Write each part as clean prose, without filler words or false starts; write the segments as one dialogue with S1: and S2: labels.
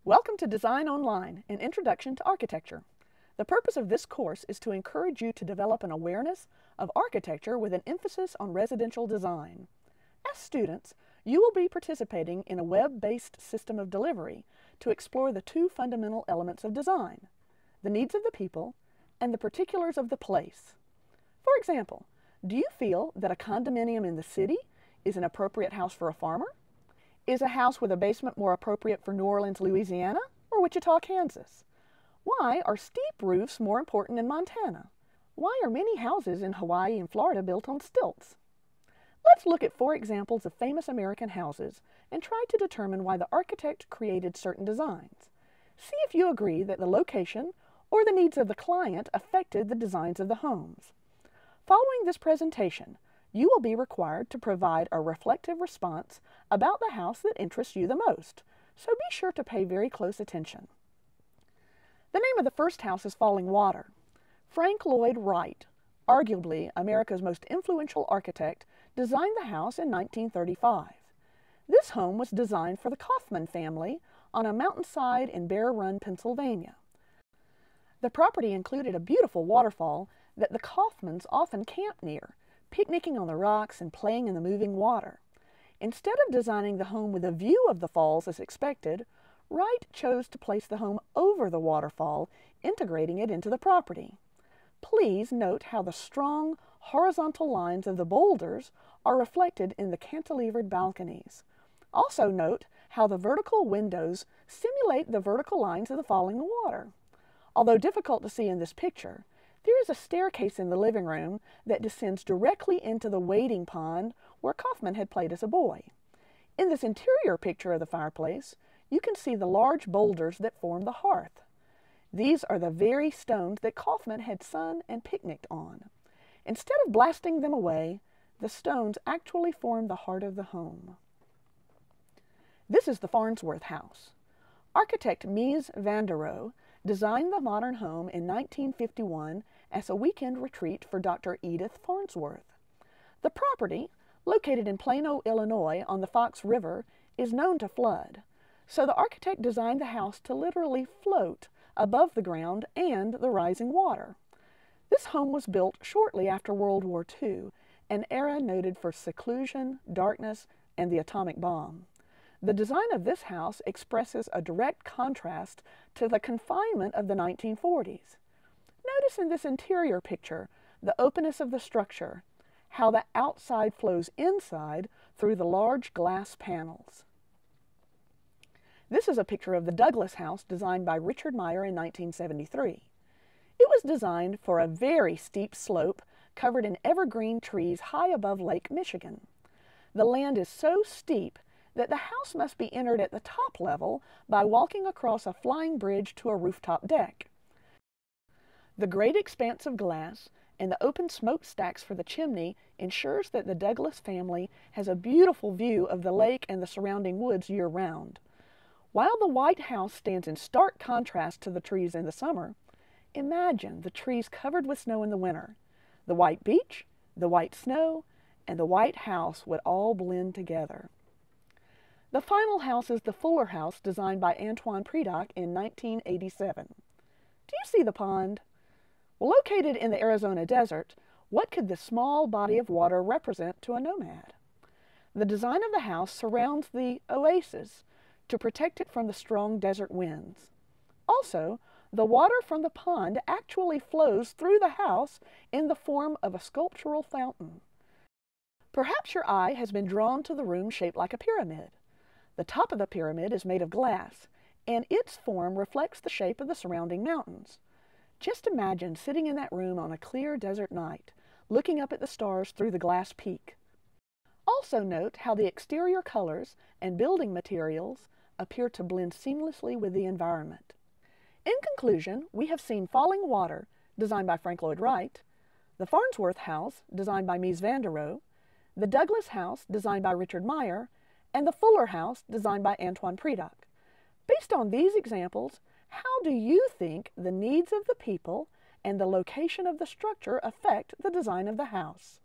S1: Welcome to Design Online, an introduction to architecture. The purpose of this course is to encourage you to develop an awareness of architecture with an emphasis on residential design. As students, you will be participating in a web-based system of delivery to explore the two fundamental elements of design, the needs of the people and the particulars of the place. For example, do you feel that a condominium in the city is an appropriate house for a farmer? Is a house with a basement more appropriate for New Orleans, Louisiana, or Wichita, Kansas? Why are steep roofs more important in Montana? Why are many houses in Hawaii and Florida built on stilts? Let's look at 4 examples of famous American houses and try to determine why the architect created certain designs. See if you agree that the location or the needs of the client affected the designs of the homes. Following this presentation, you will be required to provide a reflective response about the house that interests you the most, so be sure to pay very close attention. The name of the first house is Falling Water. Frank Lloyd Wright, arguably America's most influential architect, designed the house in 1935. This home was designed for the Kaufman family on a mountainside in Bear Run, Pennsylvania. The property included a beautiful waterfall that the Kaufmans often camped near, picnicking on the rocks and playing in the moving water. Instead of designing the home with a view of the falls as expected, Wright chose to place the home over the waterfall, integrating it into the property. Please note how the strong horizontal lines of the boulders are reflected in the cantilevered balconies. Also note how the vertical windows simulate the vertical lines of the falling water. Although difficult to see in this picture, there is a staircase in the living room that descends directly into the wading pond where Kaufman had played as a boy. In this interior picture of the fireplace, you can see the large boulders that form the hearth. These are the very stones that Kaufman had sun and picnicked on. Instead of blasting them away, the stones actually form the heart of the home. This is the Farnsworth House. Architect Mies van der Rohe designed the modern home in 1951 as a weekend retreat for Dr. Edith Farnsworth. The property, located in Plano, Illinois on the Fox River, is known to flood, so the architect designed the house to literally float above the ground and the rising water. This home was built shortly after World War II, an era noted for seclusion, darkness, and the atomic bomb. The design of this house expresses a direct contrast to the confinement of the 1940s. Notice in this interior picture the openness of the structure, how the outside flows inside through the large glass panels. This is a picture of the Douglas House designed by Richard Meyer in 1973. It was designed for a very steep slope covered in evergreen trees high above Lake Michigan. The land is so steep that the house must be entered at the top level by walking across a flying bridge to a rooftop deck. The great expanse of glass and the open smokestacks for the chimney ensures that the Douglas family has a beautiful view of the lake and the surrounding woods year-round. While the white house stands in stark contrast to the trees in the summer, imagine the trees covered with snow in the winter. The white beach, the white snow, and the white house would all blend together. The final house is the Fuller House, designed by Antoine Predock in 1987. Do you see the pond? Well, located in the Arizona desert, what could this small body of water represent to a nomad? The design of the house surrounds the oasis to protect it from the strong desert winds. Also, the water from the pond actually flows through the house in the form of a sculptural fountain. Perhaps your eye has been drawn to the room shaped like a pyramid. The top of the pyramid is made of glass, and its form reflects the shape of the surrounding mountains. Just imagine sitting in that room on a clear desert night, looking up at the stars through the glass peak. Also note how the exterior colors and building materials appear to blend seamlessly with the environment. In conclusion, we have seen Falling Water, designed by Frank Lloyd Wright, the Farnsworth House, designed by Mies van der Rohe, the Douglas House, designed by Richard Meyer, and the Fuller House, designed by Antoine Predock. Based on these examples, how do you think the needs of the people and the location of the structure affect the design of the house?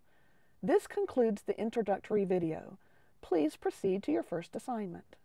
S1: This concludes the introductory video. Please proceed to your first assignment.